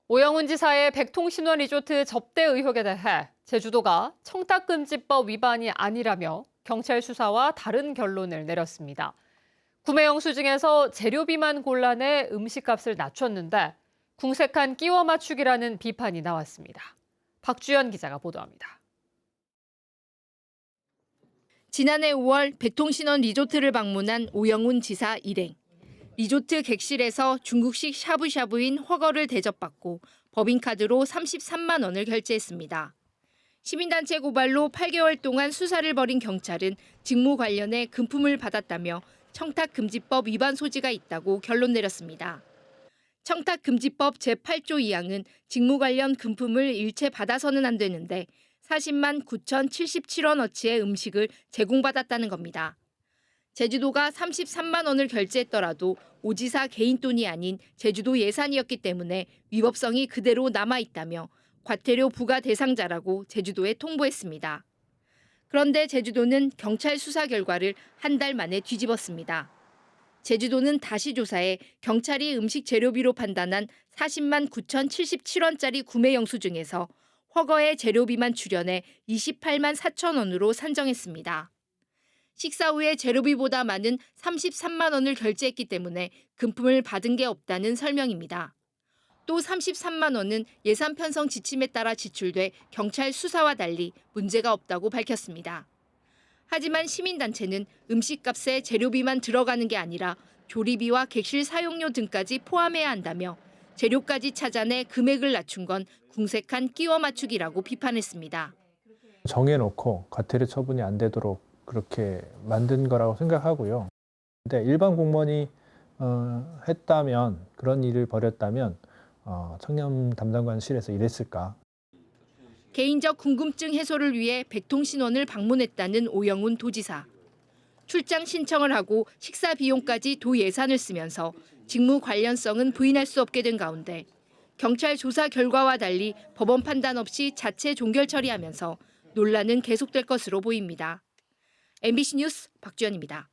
오영훈 지사의 백통신원 리조트 접대 의혹에 대해 제주도가 청탁금지법 위반이 아니라며 경찰 수사와 다른 결론을 내렸습니다. 구매 영수 증에서 재료비만 골라내 음식값을 낮췄는데 궁색한 끼워 맞추기라는 비판이 나왔습니다. 박주연 기자가 보도합니다. 지난해 5월 백통신원 리조트를 방문한 오영훈 지사 일행. 리조트 객실에서 중국식 샤브샤브인 훠거를 대접받고 법인카드로 33만 원을 결제했습니다. 시민단체 고발로 8개월 동안 수사를 벌인 경찰은 직무 관련해 금품을 받았다며 청탁금지법 위반 소지가 있다고 결론 내렸습니다. 청탁금지법 제8조 2항은 직무 관련 금품을 일체 받아서는 안 되는데 40만 9,077원어치의 음식을 제공받았다는 겁니다. 제주도가 33만 원을 결제했더라도 오 지사 개인 돈이 아닌 제주도 예산이었기 때문에 위법성이 그대로 남아있다며 과태료 부과 대상자라고 제주도에 통보했습니다. 그런데 제주도는 경찰 수사 결과를 한 달 만에 뒤집었습니다. 제주도는 다시 조사해 경찰이 음식 재료비로 판단한 40만 9,077원짜리 구매 영수증에서 훠거의 재료비만 출연해 28만 4천 원으로 산정했습니다. 식사 후에 재료비보다 많은 33만 원을 결제했기 때문에 금품을 받은 게 없다는 설명입니다. 또 33만 원은 예산 편성 지침에 따라 지출돼 경찰 수사와 달리 문제가 없다고 밝혔습니다. 하지만 시민단체는 음식값에 재료비만 들어가는 게 아니라 조리비와 객실 사용료 등까지 포함해야 한다며 재료까지 찾아내 금액을 낮춘 건 궁색한 끼워 맞추기라고 비판했습니다. 정해놓고 과태료 처분이 안 되도록 그렇게 만든 거라고 생각하고요. 근데 일반 공무원이 했다면, 그런 일을 벌였다면 청렴 담당관실에서 일했을까? 개인적 궁금증 해소를 위해 백통신원을 방문했다는 오영훈 도지사. 출장 신청을 하고 식사 비용까지 도 예산을 쓰면서 직무 관련성은 부인할 수 없게 된 가운데 경찰 조사 결과와 달리 법원 판단 없이 자체 종결 처리하면서 논란은 계속될 것으로 보입니다. MBC 뉴스 박주연입니다.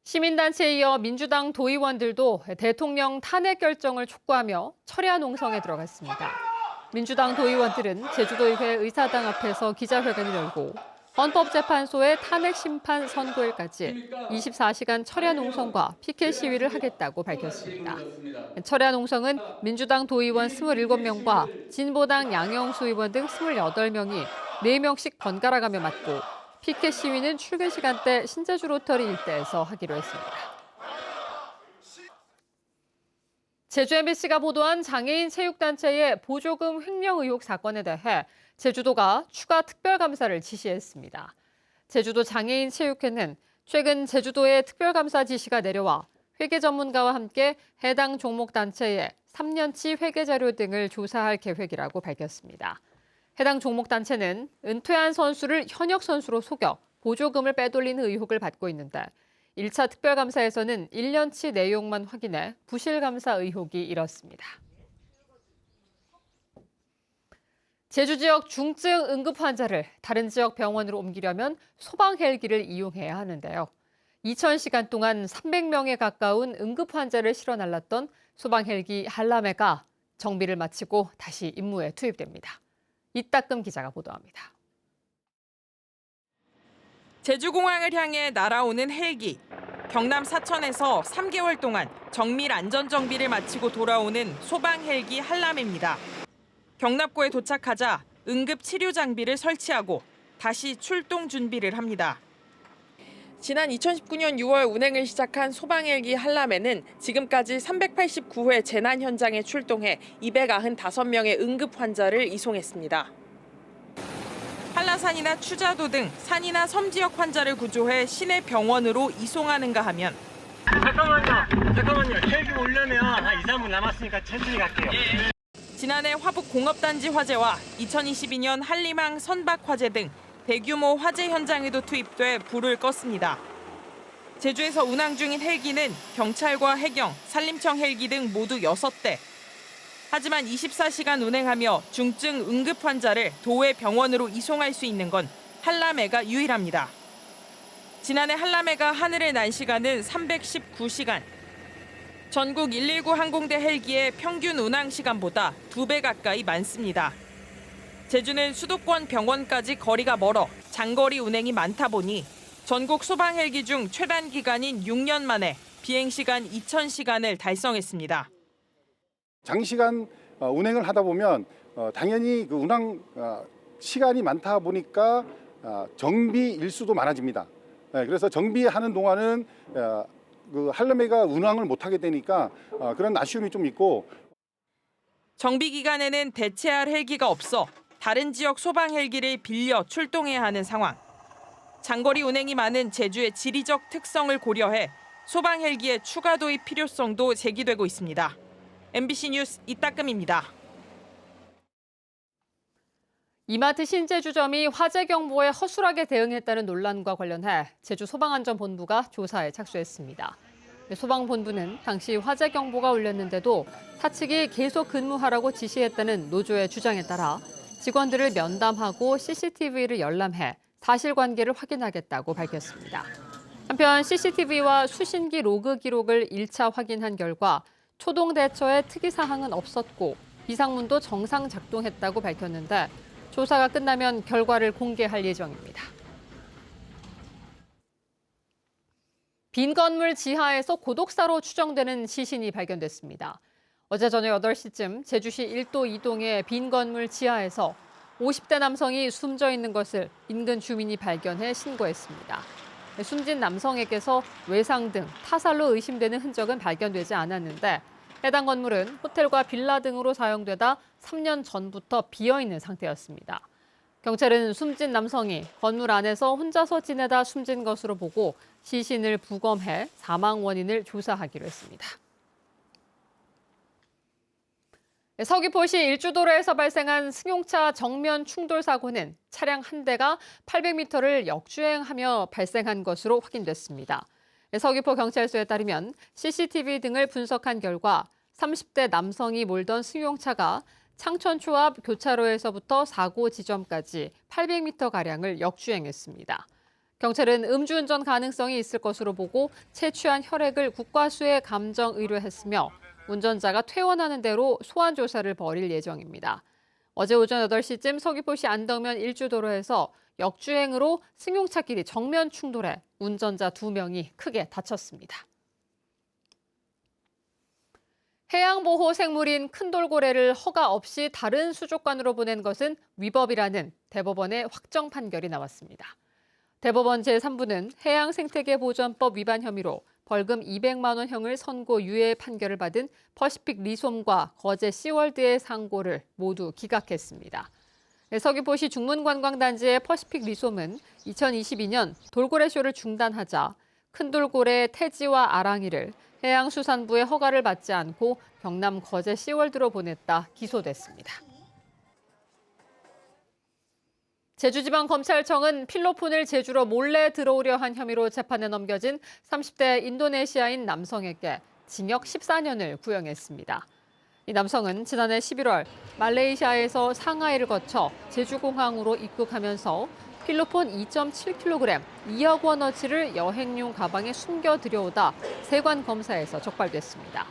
시민단체에 이어 민주당 도의원들도 대통령 탄핵 결정을 촉구하며 철야 농성에 들어갔습니다. 민주당 도의원들은 제주도의회 의사당 앞에서 기자회견을 열고 헌법재판소의 탄핵 심판 선고일까지 24시간 철야 농성과 피켓 시위를 하겠다고 밝혔습니다. 철야 농성은 민주당 도의원 27명과 진보당 양영수 의원 등 28명이 4명씩 번갈아 가며 맡고 피켓 시위는 출근 시간대 신제주 로터리 일대에서 하기로 했습니다. 제주 MBC가 보도한 장애인 체육단체의 보조금 횡령 의혹 사건에 대해 제주도가 추가 특별감사를 지시했습니다. 제주도 장애인 체육회는 최근 제주도에 특별감사 지시가 내려와 회계 전문가와 함께 해당 종목 단체의 3년치 회계 자료 등을 조사할 계획이라고 밝혔습니다. 해당 종목 단체는 은퇴한 선수를 현역 선수로 속여 보조금을 빼돌리는 의혹을 받고 있는데 1차 특별감사에서는 1년치 내용만 확인해 부실감사 의혹이 일었습니다. 제주 지역 중증 응급 환자를 다른 지역 병원으로 옮기려면 소방 헬기를 이용해야 하는데요. 2000시간 동안 300명에 가까운 응급 환자를 실어 날랐던 소방 헬기 한라메가 정비를 마치고 다시 임무에 투입됩니다. 이따금 기자가 보도합니다. 제주공항을 향해 날아오는 헬기. 경남 사천에서 3개월 동안 정밀 안전정비를 마치고 돌아오는 소방 헬기 한라메입니다. 경납고에 도착하자 응급 치료 장비를 설치하고 다시 출동 준비를 합니다. 지난 2019년 6월 운행을 시작한 소방 헬기 한라메는 지금까지 389회 재난 현장에 출동해 295명의 응급 환자를 이송했습니다. 한라산이나 추자도 등 산이나 섬 지역 환자를 구조해 시내 병원으로 이송하는가 하면 잠깐만요. 헬기 오려면 한 2, 3분 남았으니까 천천히 갈게요. 지난해 화북 공업단지 화재와 2022년 한림항 선박 화재 등 대규모 화재 현장에도 투입돼 불을 껐습니다. 제주에서 운항 중인 헬기는 경찰과 해경, 산림청 헬기 등 모두 6대. 하지만 24시간 운행하며 중증 응급 환자를 도외 병원으로 이송할 수 있는 건 한라메가 유일합니다. 지난해 한라메가 하늘을 난 시간은 319시간. 전국 119 항공대 헬기의 평균 운항 시간보다 2배 가까이 많습니다. 제주는 수도권 병원까지 거리가 멀어 장거리 운행이 많다 보니 전국 소방 헬기 중 최단 기간인 6년 만에 비행 시간 2,000시간을 달성했습니다. 장시간 운행을 하다 보면 당연히 그 운항 시간이 많다 보니까 정비 일수도 많아집니다. 그래서 정비하는 동안은 그 할러메가 운항을 못하게 되니까 그런 아쉬움이 좀 있고. 정비 기간에는 대체할 헬기가 없어 다른 지역 소방 헬기를 빌려 출동해야 하는 상황. 장거리 운행이 많은 제주의 지리적 특성을 고려해 소방 헬기의 추가 도입 필요성도 제기되고 있습니다. MBC 뉴스 이따금입니다. 이마트 신제주점이 화재 경보에 허술하게 대응했다는 논란과 관련해 제주소방안전본부가 조사에 착수했습니다. 소방본부는 당시 화재 경보가 울렸는데도 사측이 계속 근무하라고 지시했다는 노조의 주장에 따라 직원들을 면담하고 CCTV를 열람해 사실관계를 확인하겠다고 밝혔습니다. 한편 CCTV와 수신기 로그 기록을 1차 확인한 결과 초동 대처에 특이사항은 없었고 비상문도 정상 작동했다고 밝혔는데 조사가 끝나면 결과를 공개할 예정입니다. 빈 건물 지하에서 고독사로 추정되는 시신이 발견됐습니다. 어제 저녁 8시쯤 제주시 1도 2동의 빈 건물 지하에서 50대 남성이 숨져 있는 것을 인근 주민이 발견해 신고했습니다. 숨진 남성에게서 외상 등 타살로 의심되는 흔적은 발견되지 않았는데 해당 건물은 호텔과 빌라 등으로 사용되다 3년 전부터 비어있는 상태였습니다. 경찰은 숨진 남성이 건물 안에서 혼자서 지내다 숨진 것으로 보고 시신을 부검해 사망 원인을 조사하기로 했습니다. 서귀포시 일주도로에서 발생한 승용차 정면 충돌 사고는 차량 한 대가 800m를 역주행하며 발생한 것으로 확인됐습니다. 서귀포 경찰서에 따르면 CCTV 등을 분석한 결과 30대 남성이 몰던 승용차가 창천초 앞 교차로에서부터 사고 지점까지 800m가량을 역주행했습니다. 경찰은 음주운전 가능성이 있을 것으로 보고 채취한 혈액을 국과수에 감정 의뢰했으며 운전자가 퇴원하는 대로 소환 조사를 벌일 예정입니다. 어제 오전 8시쯤 서귀포시 안덕면 일주도로에서 역주행으로 승용차끼리 정면 충돌해 운전자 2명이 크게 다쳤습니다. 해양보호 생물인 큰 돌고래를 허가 없이 다른 수족관으로 보낸 것은 위법이라는 대법원의 확정 판결이 나왔습니다. 대법원 제3부는 해양생태계보전법 위반 혐의로 벌금 200만 원형을 선고 유예 판결을 받은 퍼시픽 리솜과 거제 시월드의 상고를 모두 기각했습니다. 서귀포시 중문관광단지의 퍼시픽 리솜은 2022년 돌고래쇼를 중단하자 큰 돌고래 태지와 아랑이를 해양수산부의 허가를 받지 않고 경남 거제 시월드로 보냈다 기소됐습니다. 제주지방검찰청은 필로폰을 제주로 몰래 들어오려 한 혐의로 재판에 넘겨진 30대 인도네시아인 남성에게 징역 14년을 구형했습니다. 이 남성은 지난해 11월 말레이시아에서 상하이를 거쳐 제주공항으로 입국하면서 필로폰 2.7kg, 2억 원어치를 여행용 가방에 숨겨 들여오다 세관 검사에서 적발됐습니다.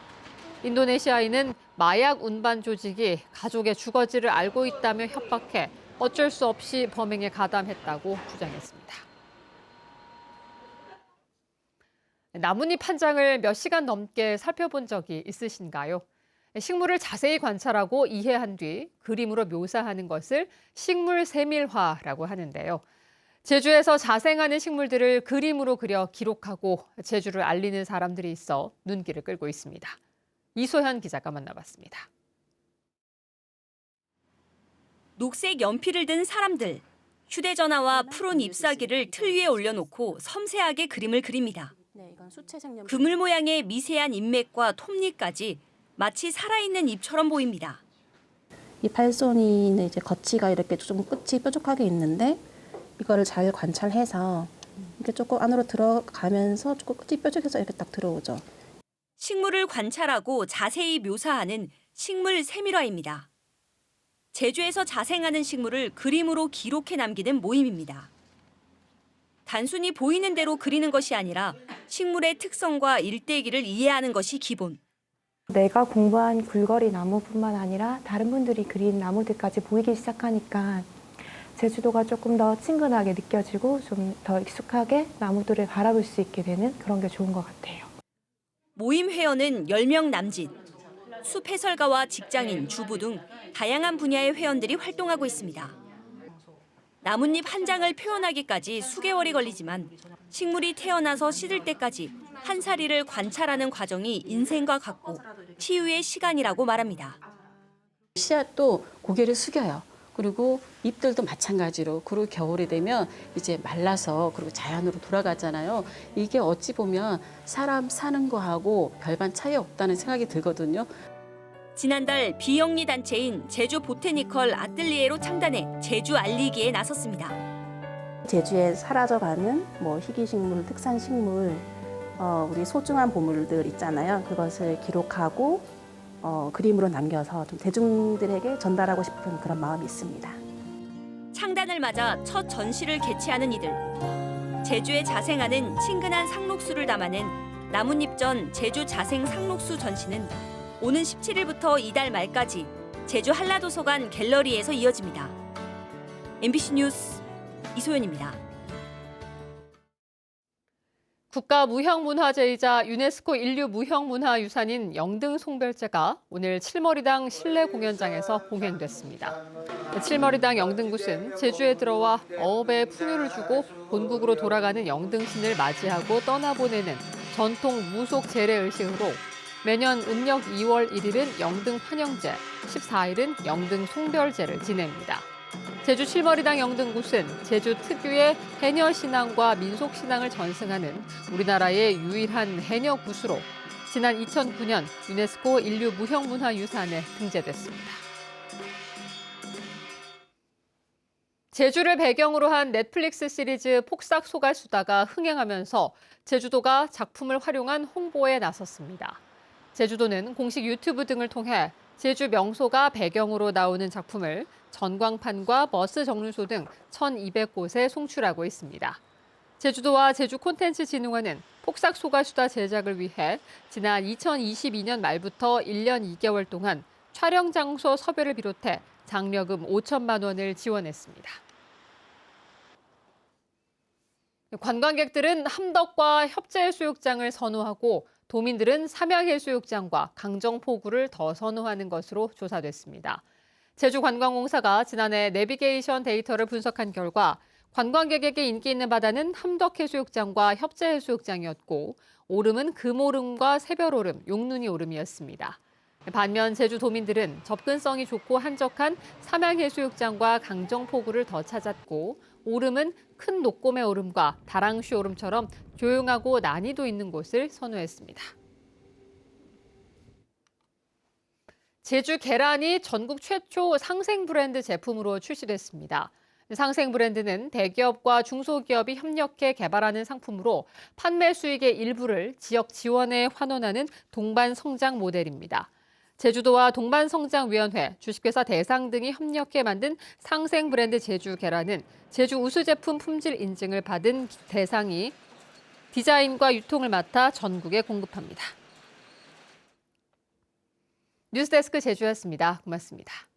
인도네시아인은 마약 운반 조직이 가족의 주거지를 알고 있다며 협박해 어쩔 수 없이 범행에 가담했다고 주장했습니다. 나뭇잎 한 장을 몇 시간 넘게 살펴본 적이 있으신가요? 식물을 자세히 관찰하고 이해한 뒤 그림으로 묘사하는 것을 식물 세밀화라고 하는데요. 제주에서 자생하는 식물들을 그림으로 그려 기록하고 제주를 알리는 사람들이 있어 눈길을 끌고 있습니다. 이소현 기자가 만나봤습니다. 녹색 연필을 든 사람들. 휴대전화와 푸른 잎사귀를 틀 위에 올려놓고 섬세하게 그림을 그립니다. 그물 모양의 미세한 잎맥과 톱니까지 마치 살아있는 잎처럼 보입니다. 이 팔손이는 이제 거치가 이렇게 좀 끝이 뾰족하게 있는데 이거를 잘 관찰해서 이렇게 조금 안으로 들어가면서 조금 끝이 뾰족해서 이렇게 딱 들어오죠. 식물을 관찰하고 자세히 묘사하는 식물 세밀화입니다. 제주에서 자생하는 식물을 그림으로 기록해 남기는 모임입니다. 단순히 보이는 대로 그리는 것이 아니라 식물의 특성과 일대기를 이해하는 것이 기본. 내가 공부한 굴거리 나무뿐만 아니라 다른 분들이 그린 나무들까지 보이기 시작하니까 제주도가 조금 더 친근하게 느껴지고 좀 더 익숙하게 나무들을 바라볼 수 있게 되는 그런 게 좋은 것 같아요. 모임 회원은 10명 남짓. 숲 해설가와 직장인, 주부 등 다양한 분야의 회원들이 활동하고 있습니다. 나뭇잎 한 장을 표현하기까지 수개월이 걸리지만 식물이 태어나서 시들 때까지 한 사리를 관찰하는 과정이 인생과 같고 치유의 시간이라고 말합니다. 씨앗도 고개를 숙여요. 그리고 잎들도 마찬가지로. 그리고 겨울이 되면 이제 말라서 그리고 자연으로 돌아가잖아요. 이게 어찌 보면 사람 사는 거하고 별반 차이 없다는 생각이 들거든요. 지난달 비영리 단체인 제주 보테니컬 아뜰리에로 창단해 제주 알리기에 나섰습니다. 제주에 사라져가는 희귀식물, 특산식물, 우리 소중한 보물들 있잖아요. 그것을 기록하고 그림으로 남겨서 좀 대중들에게 전달하고 싶은 그런 마음이 있습니다. 창단을 맞아 첫 전시를 개최하는 이들. 제주에 자생하는 친근한 상록수를 담아낸 나뭇잎전 제주 자생 상록수 전시는 오는 17일부터 이달 말까지 제주 한라도서관 갤러리에서 이어집니다. MBC 뉴스 이소연입니다. 국가무형문화재이자 유네스코 인류무형문화유산인 영등송별제가 오늘 칠머리당 실내 공연장에서 공연됐습니다. 칠머리당 영등굿은 제주에 들어와 어업에 풍요를 주고 본국으로 돌아가는 영등신을 맞이하고 떠나보내는 전통 무속 재래 의식으로 매년 음력 2월 1일은 영등환영제, 14일은 영등송별제를 지냅니다. 제주 칠머리당 영등굿은 제주 특유의 해녀신앙과 민속신앙을 전승하는 우리나라의 유일한 해녀굿으로 지난 2009년 유네스코 인류무형문화유산에 등재됐습니다. 제주를 배경으로 한 넷플릭스 시리즈 폭삭 소갈수다가 흥행하면서 제주도가 작품을 활용한 홍보에 나섰습니다. 제주도는 공식 유튜브 등을 통해 제주 명소가 배경으로 나오는 작품을 전광판과 버스 정류소 등 1,200곳에 송출하고 있습니다. 제주도와 제주콘텐츠진흥원은 폭삭 소갈수다 제작을 위해 지난 2022년 말부터 1년 2개월 동안 촬영 장소 섭외를 비롯해 장려금 5천만 원을 지원했습니다. 관광객들은 함덕과 협재해수욕장을 선호하고 도민들은 삼양해수욕장과 강정포구를 더 선호하는 것으로 조사됐습니다. 제주관광공사가 지난해 내비게이션 데이터를 분석한 결과 관광객에게 인기 있는 바다는 함덕해수욕장과 협재해수욕장이었고 오름은 금오름과 새별오름, 용눈이 오름이었습니다. 반면 제주 도민들은 접근성이 좋고 한적한 삼양해수욕장과 강정포구를 더 찾았고 오름은 큰 녹곰의 오름과 다랑쉬 오름처럼 조용하고 난이도 있는 곳을 선호했습니다. 제주 계란이 전국 최초 상생 브랜드 제품으로 출시됐습니다. 상생 브랜드는 대기업과 중소기업이 협력해 개발하는 상품으로 판매 수익의 일부를 지역 지원에 환원하는 동반 성장 모델입니다. 제주도와 동반성장위원회, 주식회사 대상 등이 협력해 만든 상생 브랜드 제주 계란은 제주 우수 제품 품질 인증을 받은 대상이 디자인과 유통을 맡아 전국에 공급합니다. 뉴스데스크 제주였습니다. 고맙습니다.